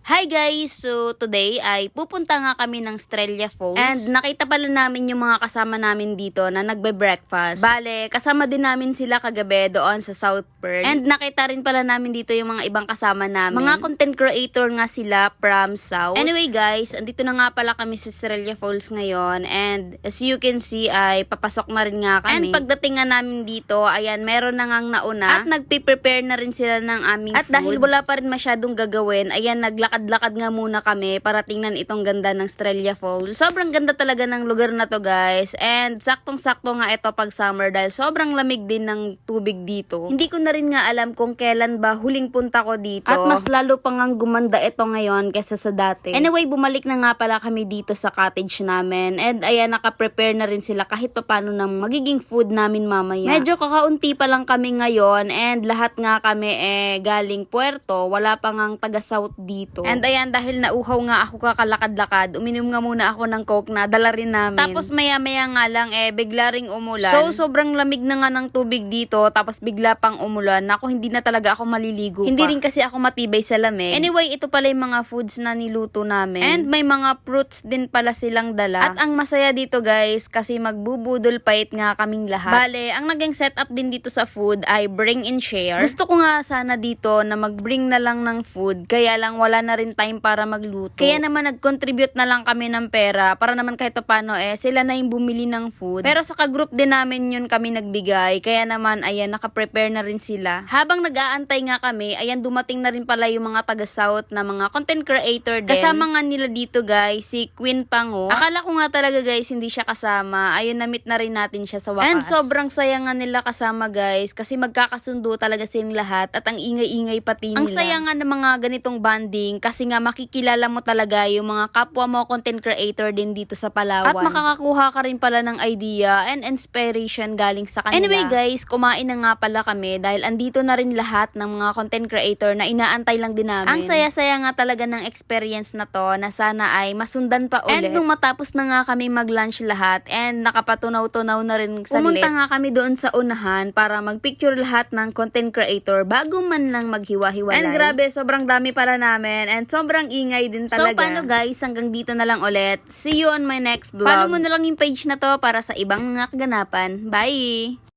Hi guys! So today ay pupunta nga kami ng Estrella Falls. And nakita pala namin yung mga kasama namin dito na nagbe-breakfast. Bale, kasama din namin sila kagabi doon sa South Pearl. And nakita rin pala namin dito yung mga ibang kasama namin. Mga content creator nga sila from South. Anyway guys, andito na nga pala kami sa Estrella Falls ngayon. And as you can see ay papasok na rin nga kami. And pagdating nga namin dito, ayan, meron na ngang nauna. At nagpe-prepare na rin sila ng aming food. At dahil wala pa rin masyadong gagawin, ayan, naglakad-lakad nga muna kami para tingnan itong ganda ng Estrella Falls. Sobrang ganda talaga ng lugar na to guys. And saktong-sakto nga ito pag summer dahil sobrang lamig din ng tubig dito. Hindi ko na rin nga alam kung kailan ba huling punta ko dito. At mas lalo pa ngang gumanda ito ngayon kaysa sa dati. Anyway, bumalik na nga pala kami dito sa cottage namin. And ayan, naka-prepare na rin sila kahit papano ng magiging food namin mamaya. Medyo kakaunti pa lang kami ngayon and lahat nga kami galing Puerto. Wala pa ngang taga-south dito. And ayan, dahil nauhaw nga ako kakalakad-lakad, uminom nga muna ako ng Coke na dala rin namin. Tapos maya-maya nga lang bigla ring umulan. So sobrang lamig na nga ng tubig dito, tapos bigla pang umulan. Naku, hindi na talaga ako maliligo Hindi rin kasi ako matibay sa lamig. Anyway, ito pala yung mga foods na niluto namin. And may mga fruits din pala silang dala. At ang masaya dito guys, kasi magbubudol pait nga kaming lahat. Bale, ang naging setup din dito sa food ay bring and share. Gusto ko nga sana dito na mag-bring na lang ng food, kaya lang wala na rin time para magluto. Kaya naman nag-contribute na lang kami ng pera para naman kahit paano sila na yung bumili ng food. Pero sa ka-group din namin yun kami nagbigay. Kaya naman ayan, naka-prepare na rin sila. Habang nag-aantay nga kami, ayan, dumating na rin pala yung mga taga-south na mga content creator din. Kasama nga nila dito guys, si Queen Pango. Akala ko nga talaga guys, hindi siya kasama. Ayun, na-meet na rin natin siya sa wakas. And sobrang saya nga nila kasama guys, kasi magkakasundo talaga silang lahat at ang ingay-ingay pati nila. Ang saya nga ng mga ganitong banding kasi nga makikilala mo talaga yung mga kapwa mo content creator din dito sa Palawan. At makakakuha ka rin pala ng idea and inspiration galing sa kanila. Anyway guys, kumain na nga pala kami dahil andito na rin lahat ng mga content creator na inaantay lang din namin. Ang saya-saya nga talaga ng experience na to na sana ay masundan pa ulit. And nung matapos na nga kami mag-lunch lahat and nakapatunaw-tunaw na rin saglit, pumunta nga kami doon sa unahan para magpicture lahat ng content creator bago man lang maghiwa-hiwalay. And grabe, sobrang dami para namin and sobrang ingay din talaga. So paano guys, hanggang dito na lang ulit. See you on my next vlog. Follow mo na lang yung page na to para sa ibang mga kaganapan. Bye!